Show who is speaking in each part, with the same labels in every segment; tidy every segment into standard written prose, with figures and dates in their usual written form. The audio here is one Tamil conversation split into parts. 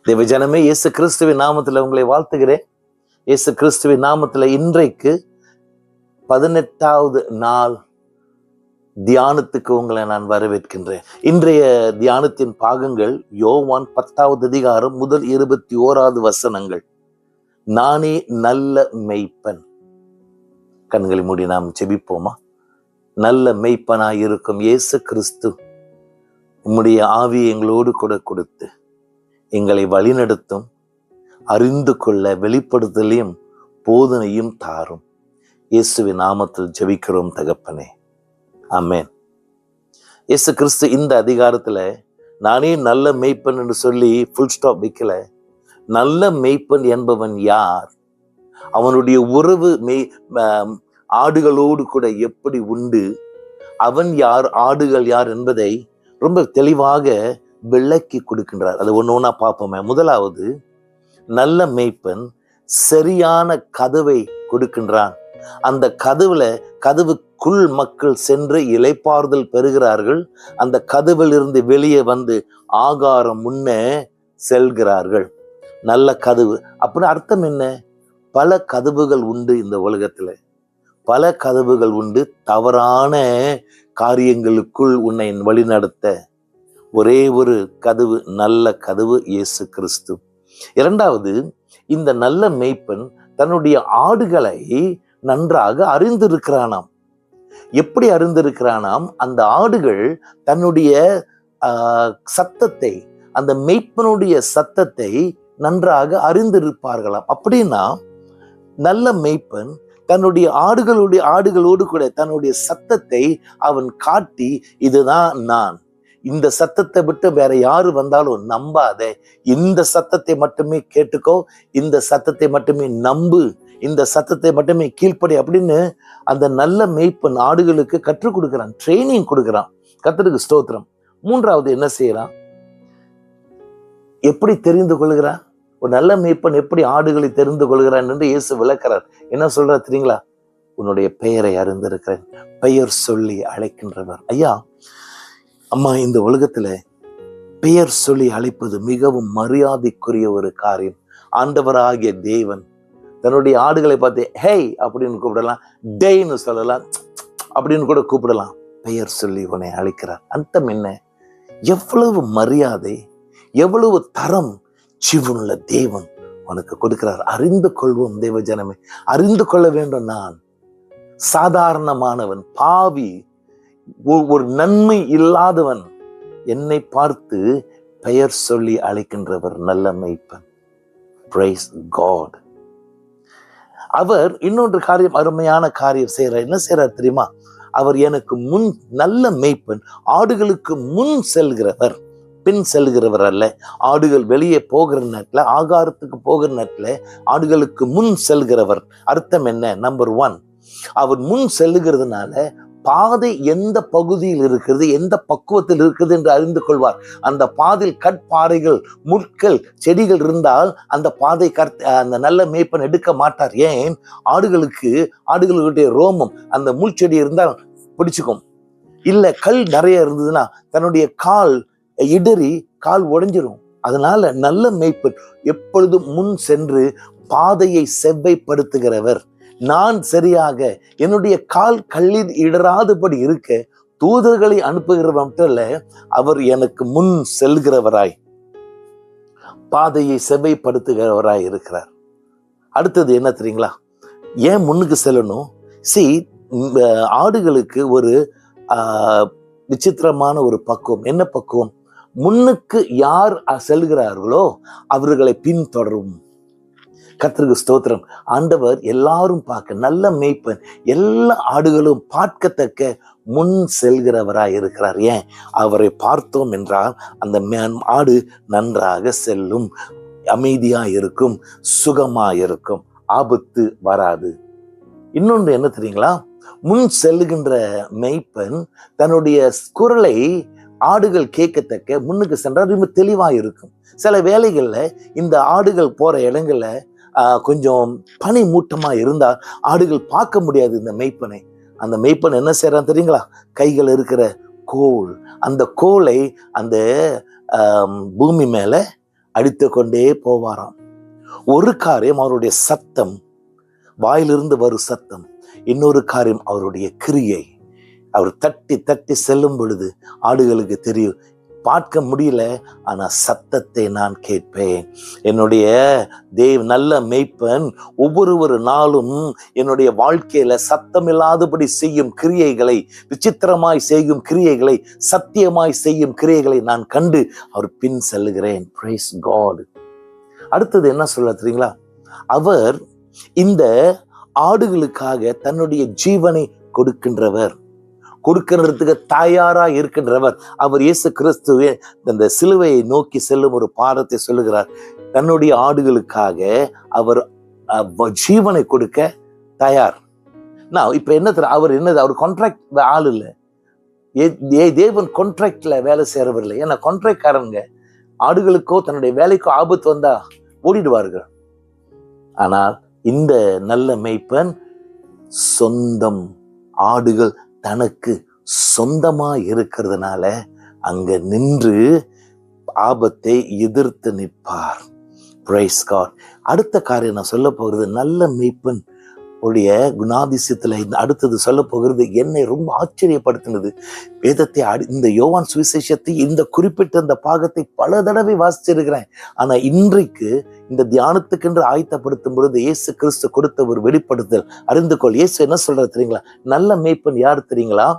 Speaker 1: தேவ ஜனமே, இயேசு கிறிஸ்துவின் நாமத்துல உங்களை வாழ்த்துகிறேன். இயேசு கிறிஸ்துவின் நாமத்துல இன்றைக்கு 18வது நாள் தியானத்துக்கு உங்களை நான் வரவேற்கின்றேன். இன்றைய தியானத்தின் பாகங்கள் யோவான் 10வது அதிகாரம் முதல் 21வது வசனங்கள். நானே நல்ல மெய்ப்பன். கண்களை மூடி நாம் ஜெபிப்போமா? நல்ல மெய்ப்பனாய் இருக்கும் இயேசு கிறிஸ்து, உம்முடைய ஆவியை எங்களோடு கூட கொடுத்து எங்களை வழிநடத்தும், அறிந்து கொள்ள வெளிப்படுத்தலையும் போதனையும் தாரும். இயேசுவின் நாமத்தில் ஜெபிக்கிறோம் தகப்பனே, ஆமென். இயேசு கிறிஸ்து இந்த அதிகாரத்துல நானே நல்ல மெய்ப்பன் என்று சொல்லி ஃபுல் ஸ்டாப் வைக்கல. நல்ல மெய்ப்பன் என்பவன் யார், அவனுடைய உறவு ஆடுகளோடு கூட எப்படி உண்டு, அவன் யார், ஆடுகள் யார் என்பதை ரொம்ப தெளிவாக விளக்கி கொடுக்கின்றார். அது ஒன்று ஒன்றா பார்ப்போமே. முதலாவது, நல்ல மேய்ப்பன் சரியான கதவை கொடுக்கின்றான். அந்த கதவுக்குள் மக்கள் சென்று இளைப்பாறுதல் பெறுகிறார்கள். அந்த கதவில் இருந்து வெளியே வந்து ஆகாரம் முன்னே செல்கிறார்கள். நல்ல கதவு அப்படின்னு அர்த்தம் என்ன? பல கதவுகள் உண்டு இந்த உலகத்துல, பல கதவுகள் உண்டு. தவறான காரியங்களுக்குள் உன்னை வழிநடத்த ஒரே ஒரு கதவு, நல்ல கதவு, இயேசு கிறிஸ்து. இரண்டாவது, இந்த நல்ல மேய்ப்பன் தன்னுடைய ஆடுகளை நன்றாக அறிந்திருக்கிறானாம். எப்படி அறிந்திருக்கிறானாம்? அந்த ஆடுகள் தன்னுடைய சத்தத்தை, அந்த மேய்ப்பனுடைய சத்தத்தை நன்றாக அறிந்திருப்பார்களாம். அப்படின்னா நல்ல மேய்ப்பன் தன்னுடைய ஆடுகளோடு கூட தன்னுடைய சத்தத்தை அவன் காட்டி, இதுதான் நான், இந்த சத்தத்தை விட்டு வேற யாரு வந்தாலும் நம்பாத, இந்த சத்தத்தை மட்டுமே கேட்டுக்கோ, இந்த சத்தத்தை மட்டுமே நம்பு, இந்த சத்தத்தை மட்டுமே கீழ்ப்படி அப்படின்னு அந்த நல்ல மேய்ப்பன் ஆடுகளுக்கு கற்றுக் கொடுக்கிறான், ட்ரைனிங் கொடுக்கிறான். கர்த்தருக்கு ஸ்தோத்திரம். மூன்றாவது என்ன செய்யறான்? எப்படி தெரிந்து கொள்கிறான்? ஒரு நல்ல மேய்ப்பன் எப்படி ஆடுகளை தெரிந்து கொள்கிறான் என்று இயேசு விளக்கிறார். என்ன சொல்றார் தெரியுங்களா? உன்னுடைய பெயரை அறிந்திருக்கிறேன், பெயர் சொல்லி அழைக்கின்றவர். ஐயா, அம்மா, இந்த உலகத்துல பெயர் சொல்லி அழைப்பது மிகவும் மரியாதைக்குரிய ஒரு காரியம். ஆண்டவராகிய தேவன் தன்னுடைய ஆடுகளை பார்த்து ஹேய் அப்படின்னு கூப்பிடலாம், டேன்னு சொல்லலாம், அப்படின்னு கூட கூப்பிடலாம். பெயர் சொல்லி உன்னை அழைக்கிறார். அர்த்தம் என்ன? எவ்வளவு மரியாதை, எவ்வளவு தரம் ஜீவனுள்ள தேவன் உனக்கு கொடுக்கிறார். அறிந்து கொள்வோம் தேவ ஜனமே, அறிந்து கொள்ள வேண்டும். நான் சாதாரணமானவன், பாவி, ஒரு நன்மை இல்லாதவன். என்னை பார்த்து பெயர் சொல்லி அழைக்கின்றவர் நல்ல மேய்ப்பன். Price God. அவர் இன்னொன்று காரியம், அருமையான காரியம் செய்யறார். என்ன செய்யறார் தெரியுமா? அவர் எனக்கு முன், நல்ல மேய்ப்பன் ஆடுகளுக்கு முன் செல்கிறவர், பின் செல்கிறவர் அல்ல. ஆடுகள் வெளியே போகிற நேரத்துல, ஆகாரத்துக்கு போகிற நேரத்துல ஆடுகளுக்கு முன் செல்கிறவர். அர்த்தம் என்ன? நம்பர் 1, அவர் முன் செல்லுகிறதுனால பாதை எந்த பகுதியில் இருக்கிறது, எந்த பக்குவத்தில் இருக்குது என்று அறிந்து கொள்வார். அந்த பாதையில் கற்பாறைகள், முட்கள், செடிகள் இருந்தால் அந்த பாதை அந்த நல்ல மேய்ப்பன் எடுக்க மாட்டார். ஏன்? ஆடுகளுடைய ரோமம் அந்த முள் செடி இருந்தால் பிடிச்சுக்கும். இல்ல கல் நிறைய இருந்ததுன்னா தன்னுடைய கால் இடறி கால் உடைஞ்சிரும். அதனால நல்ல மேய்ப்பன் எப்பொழுதும் முன் சென்று பாதையை செவ்வைப்படுத்துகிறவர். நான் சரியாக என்னுடைய கால் கல்லில் இடராதபடி இருக்க தூதர்களை அனுப்புகிறவர் மட்டும் இல்ல, அவர் எனக்கு முன் செல்கிறவராய், பாதையை செவ்வைப்படுத்துகிறவராய் இருக்கிறார். அடுத்தது என்ன தெரியுங்களா? ஏன் முன்னுக்கு செல்லணும்? ஆடுகளுக்கு ஒரு விசித்திரமான ஒரு பக்குவம். என்ன பக்குவம்? முன்னுக்கு யார் செல்கிறார்களோ அவர்களை பின்தொடரும். கர்த்தருக்கு ஸ்தோத்திரம். ஆண்டவர் எல்லாரும் பார்க்க, நல்ல மேய்ப்பன் எல்லா ஆடுகளும் பார்க்கத்தக்க முன் செல்கிறவராய் இருக்கிறார். ஏன்? அவரை பார்த்தோம் என்றால் அந்த ஆடு நன்றாக செல்லும், அமைதியா இருக்கும், சுகமா இருக்கும், ஆபத்து வராது. இன்னொன்று என்ன தெரியுங்களா? முன் செல்லுகின்ற மேய்ப்பன் தன்னுடைய குரலை ஆடுகள் கேட்கத்தக்க முன்னுக்கு சென்றால் ரொம்ப தெளிவா இருக்கும். சில வேளைகள்ல இந்த ஆடுகள் போற இடங்கள்ல கொஞ்சம் பனி மூட்டமா இருந்தால் ஆடுகள் பார்க்க முடியாது இந்த மேய்ப்பனை. அந்த மேய்ப்பன் என்ன செய்யறான் தெரியுங்களா? கைகள் இருக்கிற கோல், அந்த கோலை அந்த பூமி மேல அடித்து கொண்டே போவாராம். ஒரு காரியம் அவருடைய சத்தம், வாயிலிருந்து வரும் சத்தம். இன்னொரு காரியம் அவருடைய கிரியை. அவர் தட்டி தட்டி செல்லும் பொழுது ஆடுகளுக்கு தெரியும், பார்க்க முடியல, ஆனா சத்தத்தை நான் கேட்பேன். என்னுடைய நல்ல மேய்ப்பன் ஒவ்வொரு நாளும் என்னுடைய வாழ்க்கையில சத்தமில்லாதபடி செய்யும் கிரியைகளை, விசித்திரமாய் செய்யும் கிரியைகளை, சத்தியமாய் செய்யும் கிரியைகளை நான் கண்டு அவர் பின் செல்லுகிறேன். Price God. அடுத்தது என்ன சொல்ல தெரியுங்களா? அவர் இந்த ஆடுகளுக்காக தன்னுடைய ஜீவனை கொடுக்கின்றவர், கொடுக்கிறதுக்கு தயாரா இருக்கின்றவர். அவர் இயேசு கிறிஸ்துவே அந்த சிலுவையை நோக்கி செல்லும் ஒரு பாடத்தை சொல்லுகிறார். தன்னுடைய ஆடுகளுக்காக அவர் ஜீவனை கொடுக்க தயார். நான் இப்ப அவர் அவர் கான்ட்ராக்ட் ஆள் இல்லை, தேவன் கான்ட்ராக்ட்ல வேலை செய்யறவர் இல்லை. ஏன்னா கான்ட்ராக்ட்காரங்க ஆடுகளுக்கோ தன்னுடைய வேலைக்கோ ஆபத்து வந்தா ஓடிடுவார்கள். ஆனால் இந்த நல்ல மேய்ப்பன் சொந்தம் ஆடுகள் தனக்கு சொந்தமா இருக்கிறதுனால அங்க நின்று ஆபத்தை எதிர்த்து நிற்பார். Praise God. அடுத்த காரியம் நான் சொல்ல போகிறது, நல்ல மேய்ப்பன் உடைய குணாதிசயத்துல அடுத்தது சொல்ல போகிறது என்னை ரொம்ப ஆச்சரியப்படுத்தினது. வேதத்தை இந்த யோவான் சுவிசேஷத்தை இந்த குறிப்பிட்ட இந்த பாகத்தை பல தடவை வாசிச்சிருக்கிறேன். ஆனா இன்றைக்கு இந்த தியானத்துக்கென்று ஆயத்தப்படுத்தும் பொழுது இயேசு கிறிஸ்து கொடுத்த ஒரு வெளிப்படுத்தல் அறிந்து கொள். இயேசு என்ன சொல்றாரு தெரியுங்களா? நல்ல மேய்ப்பன் யார் தெரியுங்களா?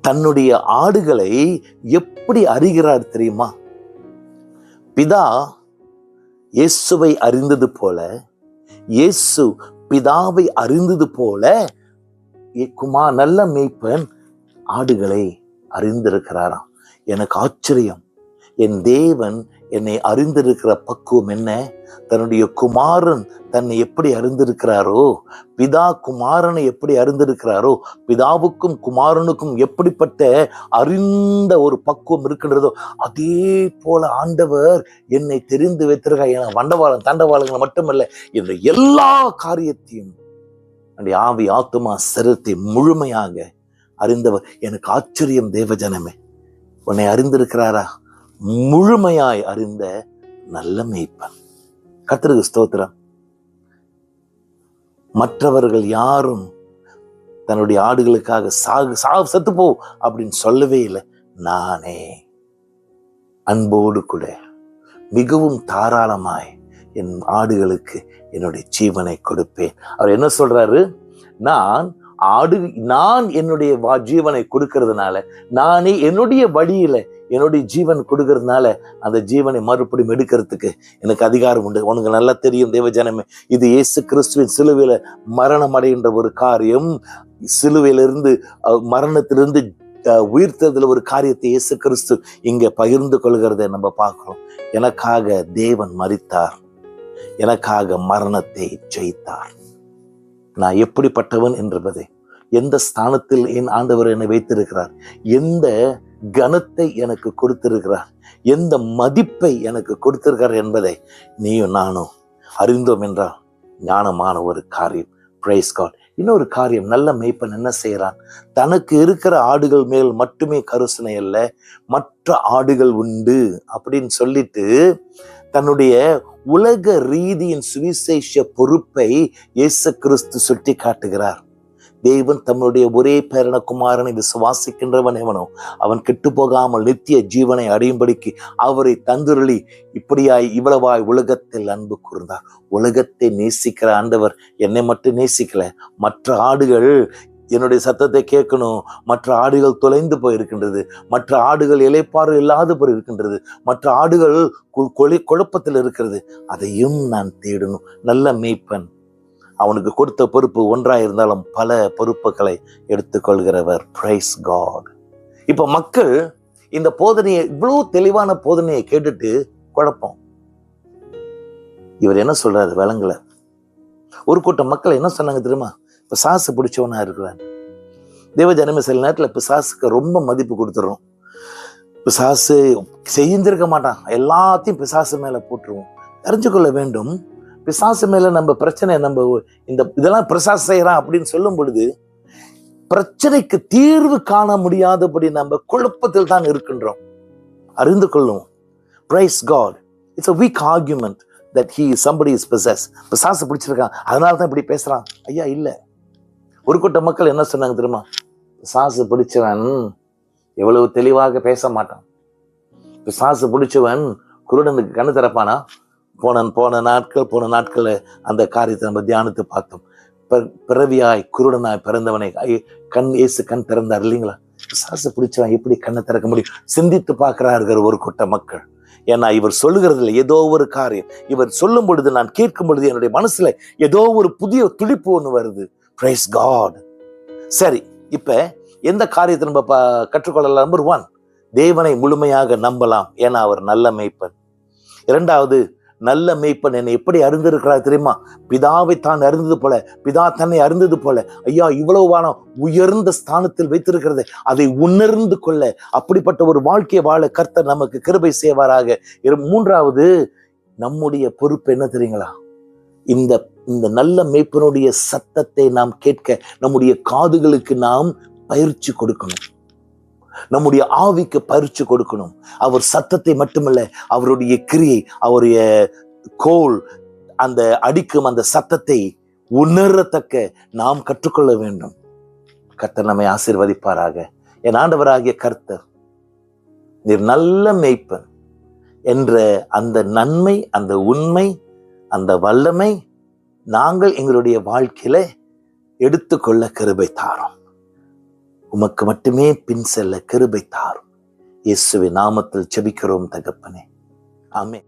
Speaker 1: தன்னுடைய ஆடுகளை எப்படி அறிகிறார் தெரியுமா? பிதா இயேசுவை அறிந்தது போல, இயேசு பிதாவை அறிந்தது போல நல்ல மேய்ப்பன் ஆடுகளை அறிந்திருக்கிறாராம். எனக்கு ஆச்சரியம். என் தேவன் என்னை அறிந்திருக்கிற பக்குவம் என்ன? தன்னுடைய குமாரன் தன்னை எப்படி அறிந்திருக்கிறாரோ, பிதா குமாரனை எப்படி அறிந்திருக்கிறாரோ, பிதாவுக்கும் குமாரனுக்கும் எப்படிப்பட்ட அறிந்த ஒரு பக்குவம் இருக்கின்றதோ அதே போல ஆண்டவர் என்னை தெரிந்து வைத்திருக்கார். என வண்டவாளம் தண்டவாளங்கள் மட்டுமல்ல, இந்த எல்லா காரியத்தையும் என்னுடைய ஆவி ஆத்துமா சரீரத்தை முழுமையாக அறிந்தவர். எனக்கு ஆச்சரியம். தேவஜனமே, உன்னை அறிந்திருக்கிறாரா? முழுமையாய் அறிந்த நல்ல மேய்ப்பன். கர்த்தருக்கு ஸ்தோத்திரம். மற்றவர்கள் யாரும் தன்னுடைய ஆடுகளுக்காக செத்துப்போ அப்படின்னு சொல்லவே இல்லை. நானே அன்போடு கூட மிகவும் தாராளமாய் என் ஆடுகளுக்கு என்னுடைய ஜீவனை கொடுப்பேன். அவர் என்ன சொல்றாரு? நான் என்னுடைய ஜீவனை கொடுக்கறதுனால, நானே என்னுடைய வழியில என்னுடைய ஜீவன் கொடுக்கறதுனால அந்த ஜீவனை மறுபடியும் எடுக்கிறதுக்கு எனக்கு அதிகாரம் உண்டு. உனக்கு நல்லா தெரியும் தேவஜனமே, இது இயேசு கிறிஸ்துவின் சிலுவையில மரணம் அடைகின்ற ஒரு காரியம். சிலுவையிலிருந்து மரணத்திலிருந்து உயிர்த்ததுல ஒரு காரியத்தை இயேசு கிறிஸ்து இங்க பகிர்ந்து கொள்கிறதை நம்ம பார்க்கிறோம். எனக்காக தேவன் மரித்தார், எனக்காக மரணத்தை ஜெயித்தார். நான் எப்படிப்பட்டவன் என்பதை, எந்த ஸ்தானத்தில் என் ஆண்டவர் என்னை வைத்திருக்கிறார், எந்த கனத்தை எனக்கு கொடுத்திருக்கிறார், எந்த மதிப்பை எனக்கு கொடுத்திருக்கிறார் என்பதை நீயும் நானும் அறிந்தோம் என்றால் ஞானமான ஒரு காரியம். Praise God. இன்னொரு காரியம், நல்ல மேய்ப்பன் என்ன செய்யறான்? தனக்கு இருக்கிற ஆடுகள் மேல் மட்டுமே கருசனை அல்ல, மற்ற ஆடுகள் உண்டு அப்படின்னு சொல்லிட்டு தன்னுடைய உலக ரீதியின் சுவிசேஷ பொறுப்பை இயேசு கிறிஸ்து சுட்டி காட்டுகிறார். தேவன் தம்முடைய ஒரே பேரன குமாரனை விசுவாசிக்கின்றவன் எவனோ அவன் கெட்டு போகாமல் நித்திய ஜீவனை அடையும்படிக்கு அவரை தந்துருளி இப்படியாய் இவ்வளவாய் உலகத்தில் அன்பு கூர்ந்தார். உலகத்தை நேசிக்கிற ஆண்டவர் என்னை மட்டும் நேசிக்கல, மற்ற ஆடுகள் என்னுடைய சத்தத்தை கேட்கணும். மற்ற ஆடுகள் தொலைந்து போயிருக்கின்றது, மற்ற ஆடுகள் இளைப்பாறு இல்லாத போய் இருக்கின்றது, மற்ற ஆடுகள் குழப்பத்தில் இருக்கிறது, அதையும் நான் தேடணும். நல்ல மேய்ப்பன் அவனுக்கு கொடுத்த பொறுப்பு ஒன்றாயிருந்தாலும் பல பொறுப்புகளை எடுத்துக்கொள்கிறவர். Price God. இப்ப மக்கள் இந்த போதனையை, இவ்வளவு தெளிவான போதனையை கேட்டுட்டு குழப்பம். இவர் என்ன சொல்றாரு விளங்கல. ஒரு கூட்டம் மக்கள் என்ன சொன்னாங்க தெரியுமா? பிசாசு பிடிச்சவனா இருக்கிறான். தேவஜனமே சில நேரத்துல பிசாசுக்கு ரொம்ப மதிப்பு கொடுத்துறோம். பிசாசு செஞ்சிருக்க மாட்டான், எல்லாத்தையும் பிசாசு மேல போட்டுருவோம். அறிஞ்சுக்கொள்ள வேண்டும், பிசாசு மேல நம்ம பிரச்சனை, நம்ம இதெல்லாம் பிசாசு செய்யறான் அப்படின்னு சொல்லும் பொழுது பிரச்சனைக்கு தீர்வு காண முடியாதபடி நம்ம குழப்பத்தில் தான் இருக்கின்றோம். அறிந்து கொள்ளும், Praise God. It's a weak argument that somebody is possessed. பிசாசு பிடிச்சிருக்கான், அதனால தான் இப்படி பேசுறான். ஐயா இல்ல. ஒரு கூட்ட மக்கள் என்ன சொன்னாங்க தெரியுமா? பிசாசு பிடிச்சவன் எவ்வளவு தெளிவாக பேச மாட்டான். பிசாசு பிடிச்சவன் குருடனுக்கு கண்ணு திறப்பானா? போன நாட்கள்ல அந்த காரியத்தை நம்ம தியானித்து பார்த்தோம். பிறவியாய் குருடனாய் பிறந்தவனை இயேசு கண் திறந்தார் இல்லைங்களா? பிசாசு பிடிச்சவன் எப்படி கண்ணை திறக்க முடியும்? சிந்தித்து பார்க்கிறார்கள் ஒரு கூட்ட மக்கள். ஏன்னா இவர் சொல்லுகிறதுல ஏதோ ஒரு காரியம், இவர் சொல்லும் பொழுது நான் கேட்கும் பொழுது என்னுடைய மனசுல ஏதோ ஒரு புதிய துடிப்பு ஒண்ணு வருது. Praise God. சரி, இப்ப எந்த காரியத்தை நம்ம கற்றுக்கொள்ளலாம்? நம்பர் 1, தேவனை முழுமையாக நம்பலாம், ஏன்னா அவர் நல்ல மேய்ப்பன். 2வது, நல்ல மேய்ப்பன் என்னை எப்படி அறிந்திருக்கிறார் தெரியுமா? பிதாவை தான் அறிந்தது போல, பிதா தன்னை அறிந்தது போல, ஐயா இவ்வளவு வானம் உயர்ந்த ஸ்தானத்தில் வைத்திருக்கிறது, அதை உணர்ந்து கொள்ள அப்படிப்பட்ட ஒரு வாழ்க்கையை வாழ கர்த்தர் நமக்கு கிருபை செய்வாராக. 3வது, நம்முடைய பொறுப்பு என்ன தெரியுங்களா? இந்த நல்ல மேய்ப்பனுடைய சத்தத்தை நாம் கேட்க நம்முடைய காதுகளுக்கு நாம் பயிற்சி கொடுக்கணும், நம்முடைய ஆவிக்கு பயிற்சி கொடுக்கணும். அவர் சத்தத்தை மட்டுமல்ல, அவருடைய கிரியை, அவருடைய கோல், அந்த அடிக்கும் அந்த சத்தத்தை உணரத்தக்க நாம் கற்றுக்கொள்ள வேண்டும். கர்த்தர் நம்மை ஆசீர்வதிப்பாராக. என் ஆண்டவராகிய கர்த்தர் நீர் நல்ல மேய்ப்பன் என்ற அந்த நன்மை, அந்த உண்மை, அந்த வல்லமை நாங்கள் எங்களுடைய வாழ்க்கையில எடுத்துக்கொள்ள கிருபை தாரும். உமக்கு மட்டுமே பின் செல்ல கிருபை தாரும். இயேசுவின் நாமத்தில் ஜெபிக்கிறோம் தகப்பனே. ஆமென்.